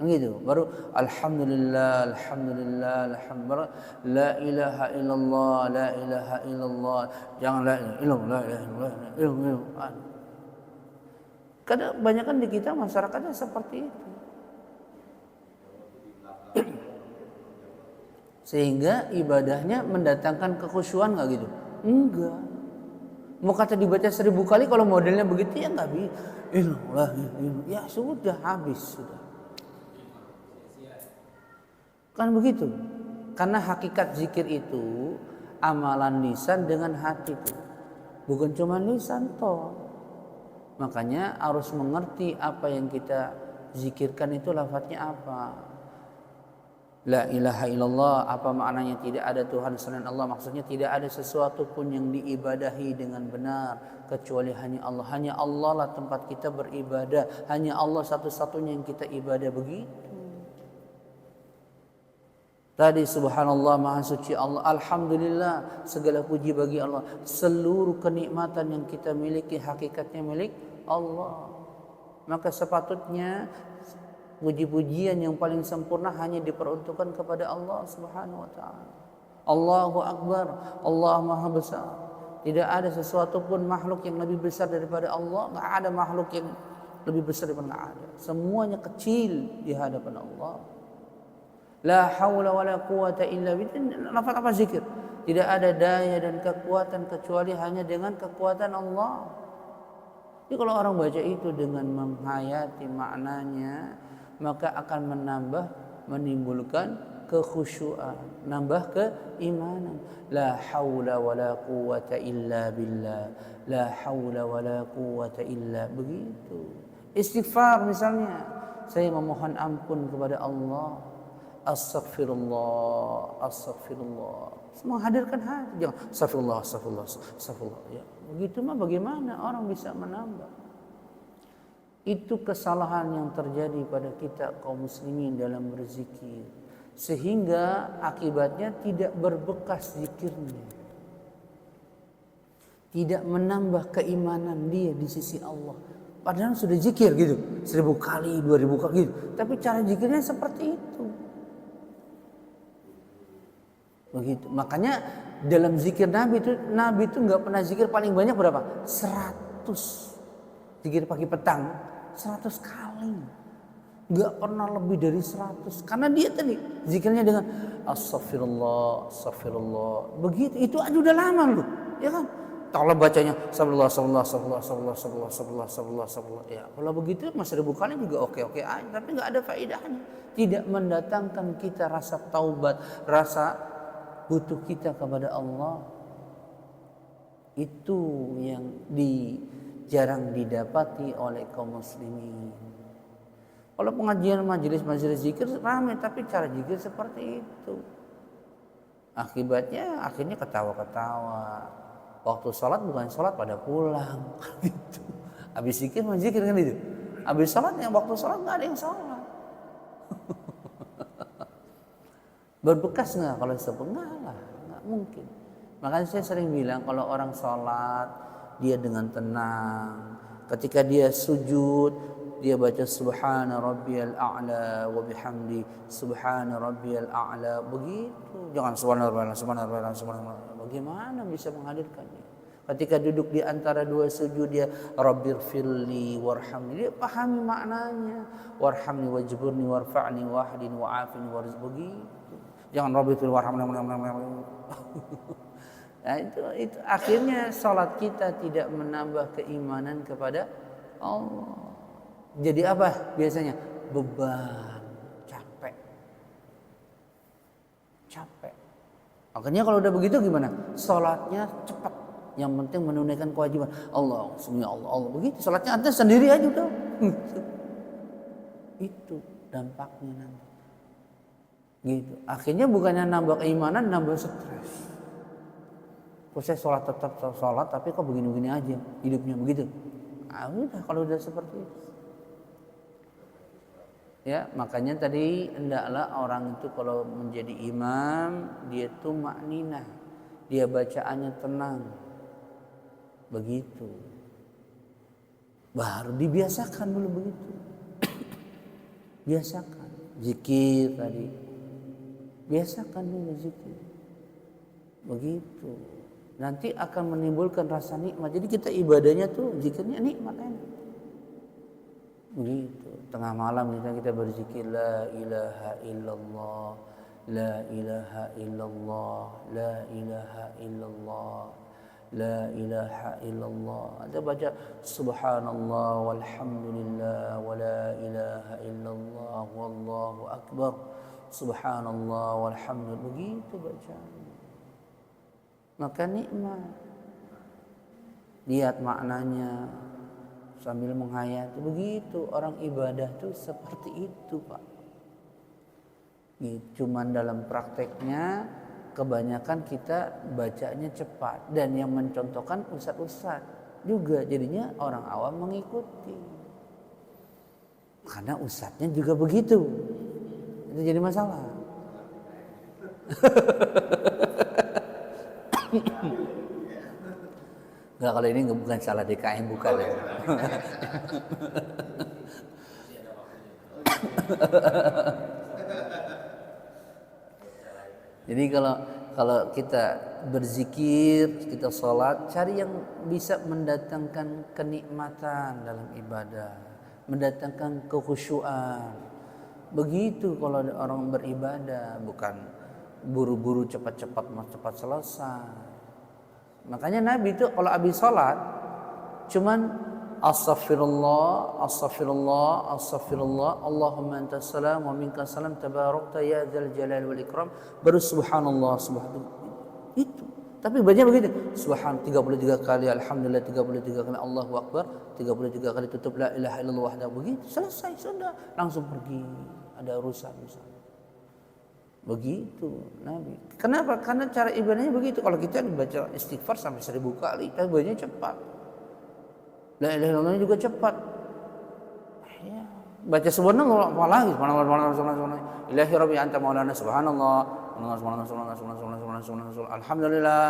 Gitu. Baru alhamdulillah, la ilaha illallah. Jangan la ilaha. Kadang kebanyakan di kita masyarakatnya seperti itu. Sehingga ibadahnya mendatangkan kekhusyuan nggak gitu? Enggak. Mau kata dibaca 1000 kali kalau modelnya begitu ya nggak bisa. Ya sudah habis sudah. Kan begitu. Karena hakikat zikir itu amalan lisan dengan hati itu. Bukan cuma lisan toh. Makanya harus mengerti apa yang kita zikirkan itu lafadznya apa. La ilaha illallah apa maknanya? Tidak ada Tuhan selain Allah. Maksudnya tidak ada sesuatu pun yang diibadahi dengan benar kecuali hanya Allah. Hanya Allah lah tempat kita beribadah. Hanya Allah satu-satunya yang kita ibadah. Begitu. Tadi subhanallah maha suci Allah. Alhamdulillah segala puji bagi Allah. Seluruh kenikmatan yang kita miliki hakikatnya milik Allah. Maka sepatutnya puji-pujian yang paling sempurna hanya diperuntukkan kepada Allah Subhanahu wa taala. Allahu Akbar, Allah Maha Besar. Tidak ada sesuatu pun makhluk yang lebih besar daripada Allah. Enggak ada makhluk yang lebih besar daripada, enggak ada. Semuanya kecil di hadapan Allah. La haula wala quwata illa billah. Lafaz apa zikir? Tidak ada daya dan kekuatan kecuali hanya dengan kekuatan Allah. Jadi kalau orang baca itu dengan menghayati maknanya, maka akan menimbulkan kekhusyuan, nambah keimanan. La haula wala quwata illa billah. La haula wala quwata illa begitu. Istighfar misalnya, saya memohon ampun kepada Allah. Astaghfirullah. Menghadirkan hati. Jangan astagfirullah. Ya, begitu mah bagaimana orang bisa menambah? Itu kesalahan yang terjadi pada kita kaum muslimin dalam berzikir. Sehingga akibatnya tidak berbekas zikirnya. Tidak menambah keimanan dia di sisi Allah. Padahal sudah zikir gitu. 1000 kali, 2000 kali gitu. Tapi cara zikirnya seperti itu. Begitu. Makanya dalam zikir Nabi itu nggak pernah zikir paling banyak berapa? 100. Zikir pagi petang 100 kali. Nggak pernah lebih dari 100. Karena dia tadi zikirnya dengan astagfirullah. Begitu. Itu aja udah lama loh. Ya kan? Kalau bacanya astagfirullah. Ya, kalau begitu mas 1000 kali juga oke aja. Tapi nggak ada faedahnya. Tidak mendatangkan kita rasa taubat, rasa butuh kita kepada Allah. Itu yang jarang didapati oleh kaum muslimin. Kalau pengajian majelis zikir ramai, tapi cara zikir seperti itu. Akibatnya akhirnya ketawa-ketawa. Waktu sholat bukan sholat, pada pulang. Gitu. Habis zikir mau zikir kan itu. Habis sholat, yang waktu sholat nggak ada yang sholat. Berbekas nggak kalau sepuh? Nggak lah, nggak mungkin. Makanya saya sering bilang kalau orang sholat dia dengan tenang. Ketika dia sujud, dia baca subhana rabbiyal a'la wa bihamdi subhana rabbiyal a'la, begitu. Jangan subhanallah. Bagaimana bisa menghadirkannya? Ketika duduk di antara dua sujud dia rabbirfirli warhamni, dia pahami maknanya. Warhamni wajburni warfa'ni wahdini wa'afini warizq, begitu. Jangan rabbirfirli warhamni. Nah, itu akhirnya salat kita tidak menambah keimanan kepada Allah. Jadi apa biasanya? Beban, capek. Akhirnya kalau udah begitu gimana? Salatnya cepat. Yang penting menunaikan kewajiban. Allah, begitu. Salatnya ada sendiri aja udah. Itu dampaknya nanti. Gitu. Akhirnya bukannya nambah keimanan, nambah stres. Kok saya tetap sholat, tapi kok begini-begini aja hidupnya, begitu. Ah, udah kalau udah seperti itu. Ya, makanya tadi hendaklah orang itu kalau menjadi imam dia tuh makninah, dia bacaannya tenang, begitu. Baru dibiasakan dulu begitu. Biasakan zikir tadi, biasakan dulu zikir, begitu. Nanti akan menimbulkan rasa nikmat. Jadi kita ibadahnya tuh zikirnya nikmat enak. Begitu. Tengah malam kita berzikir la ilaha illallah, la ilaha illallah, la ilaha illallah, la ilaha illallah. Ada baca subhanallah walhamdulillah wa la ilaha illallah wallahu akbar. Subhanallah walhamdulillah, begitu bacaan. Maka nikmat. Lihat maknanya sambil menghayati, begitu orang ibadah tuh seperti itu, Pak. Cuman dalam prakteknya kebanyakan kita bacanya cepat, dan yang mencontohkan ustadz juga, jadinya orang awam mengikuti. Karena ustadznya juga begitu. Itu jadi masalah. Enggak, kalau ini bukan salah DKM, bukan ya. Jadi kalau kita berzikir, kita sholat, cari yang bisa mendatangkan kenikmatan dalam ibadah, mendatangkan kekhusyuan. Begitu kalau orang beribadah, bukan buru-buru cepat selesai. Makanya Nabi itu kalau habis sholat cuman astaghfirullah, Allahumma antas salam wa minkas salam tabarakta ya dzal jalali wal ikram, baru subhanallah. Itu. Tapi banyak begitu. Subhan 33 kali, alhamdulillah 33 kali, Allahu akbar 33 kali, tutup la ilaha illallah wahdahu, begitu. Selesai, sudah langsung pergi. Ada urusan. Begitu Nabi. Kenapa? Karena cara ibadahnya begitu. Kalau kita baca istighfar sampai 1000 kali, tapi bacanya cepat. La ilaha illallah juga cepat. Ya. Baca subhanallah apalagi? Subhanallah. Ilahi rabbi anta maulana subhanallah. Alhamdulillah.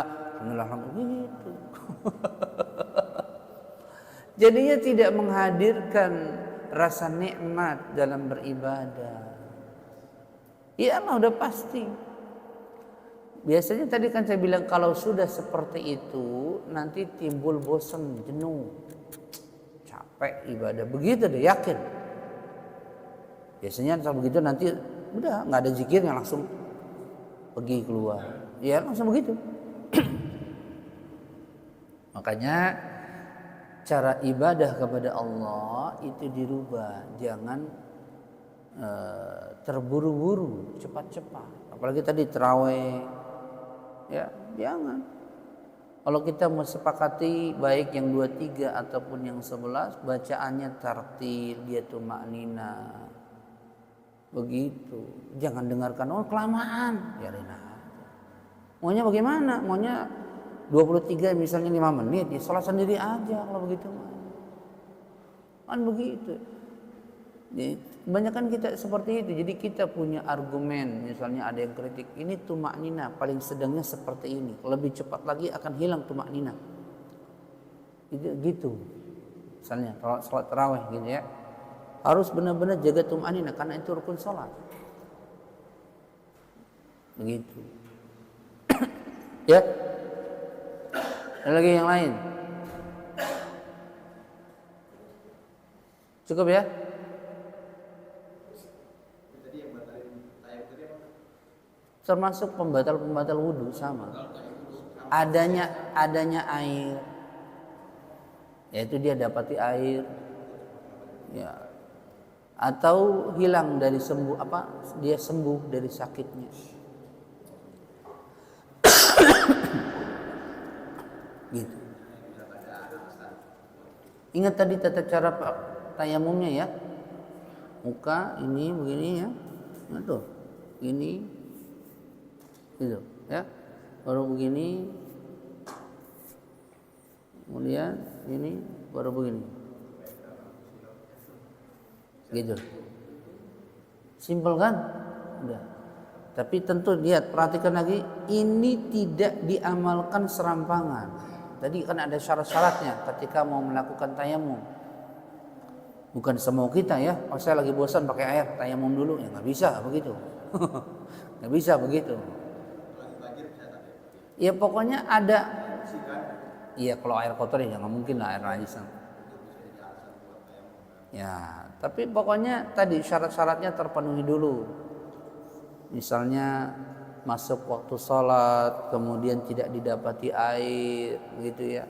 Begitu. Jadinya tidak menghadirkan rasa nikmat dalam beribadah. Ya Allah, udah pasti. Biasanya tadi kan saya bilang kalau sudah seperti itu nanti timbul bosan, jenuh, capek ibadah. Begitu deh, yakin. Biasanya kalau begitu nanti udah nggak ada zikirnya, langsung pergi keluar. Ya langsung begitu. Makanya cara ibadah kepada Allah itu dirubah, jangan terburu-buru, cepat-cepat. Apalagi tadi tarawih, ya jangan. Kalau kita mau sepakati baik yang 23 ataupun yang 11, bacaannya tartil, dia tumaknina. Begitu. Jangan dengarkan kelamaan, biarin aja. Maunya bagaimana? Maunya 23 misalnya 5 menit, ya sholat sendiri aja kalau begitu. Kan begitu. Jadi, kebanyakan kita seperti itu. Jadi kita punya argumen, misalnya ada yang kritik, ini tumaknina paling sedangnya seperti ini. Lebih cepat lagi akan hilang tumaknina. Gitu. Misalnya kalau sholat tarawih gitu ya. Harus benar-benar jaga tumaknina karena itu rukun sholat. Begitu. Ya. Ada lagi yang lain? Cukup ya? Termasuk pembatal-pembatal wudhu sama. Adanya air, yaitu dia dapati air, ya, atau hilang dari dia sembuh dari sakitnya. Gitu. Ingat tadi tata cara tayamumnya ya. Muka ini begini ya. Nah tuh, ini gitu ya, baru begini, kemudian ini baru begini, gitu, simpel kan, udah. Tapi tentu lihat, perhatikan lagi, ini tidak diamalkan serampangan. Tadi kan ada syarat-syaratnya ketika mau melakukan tayamum. Bukan semau kita ya, kalau saya lagi bosan pakai air, tayamum dulu, ya nggak bisa begitu, nggak bisa begitu. Ya pokoknya ada. Iya kalau air kotor ya nggak mungkin lah air najis. Ya tapi pokoknya tadi syarat-syaratnya terpenuhi dulu. Misalnya masuk waktu sholat, kemudian tidak didapati air, begitu ya.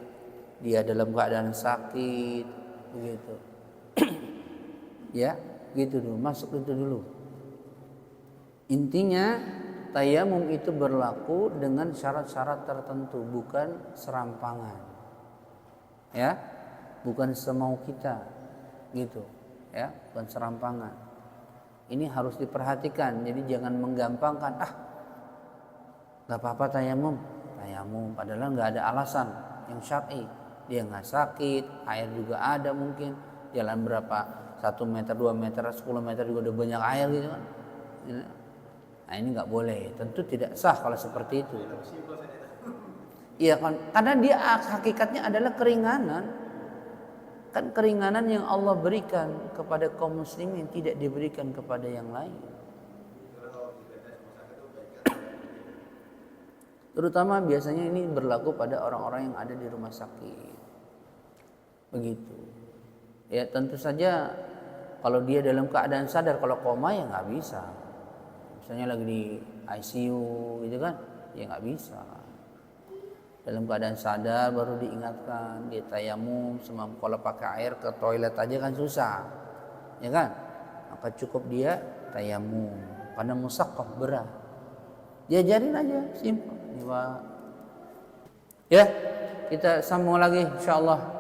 Dia dalam keadaan sakit, begitu. Ya, gitu dulu. Masuk itu dulu. Intinya tayamum itu berlaku dengan syarat-syarat tertentu, bukan serampangan. Ya, bukan semau kita, gitu. Ya, bukan serampangan. Ini harus diperhatikan. Jadi jangan menggampangkan, nggak apa-apa tayamum, padahal nggak ada alasan yang syar'i. Dia nggak sakit, air juga ada mungkin, jalan berapa, 1 meter, 2 meter, 10 meter juga udah banyak air gitu kan. Nah ini nggak boleh, tentu tidak sah kalau seperti itu. Iya kan, karena dia hakikatnya adalah keringanan. Kan keringanan yang Allah berikan kepada kaum muslimin tidak diberikan kepada yang lain. Terutama biasanya ini berlaku pada orang-orang yang ada di rumah sakit. Begitu. Ya tentu saja kalau dia dalam keadaan sadar, kalau koma ya nggak bisa. Misalnya lagi di ICU gitu kan, ya nggak bisa. Dalam keadaan sadar baru diingatkan, dia tayamum, kalau pakai air ke toilet aja kan susah, ya kan? Maka cukup dia tayamum, karena musaqqaf berat. Diajarin aja, simpel. Ya, kita sambung lagi insyaallah.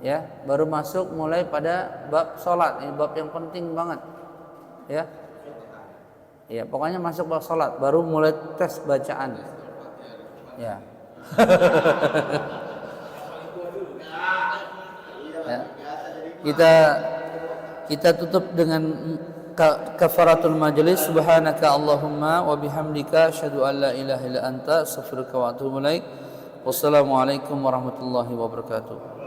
Ya, baru masuk mulai pada bab sholat, ini bab yang penting banget. Ya. Ya, pokoknya masuk bab salat baru mulai tes bacaan. Ya. Ya. Kita tutup dengan kafaratul majlis. Subhanaka Allahumma wa bihamdika asyhadu an la ilaha illa anta astaghfiruka wa atubu ilaik. Wassalamualaikum warahmatullahi wabarakatuh.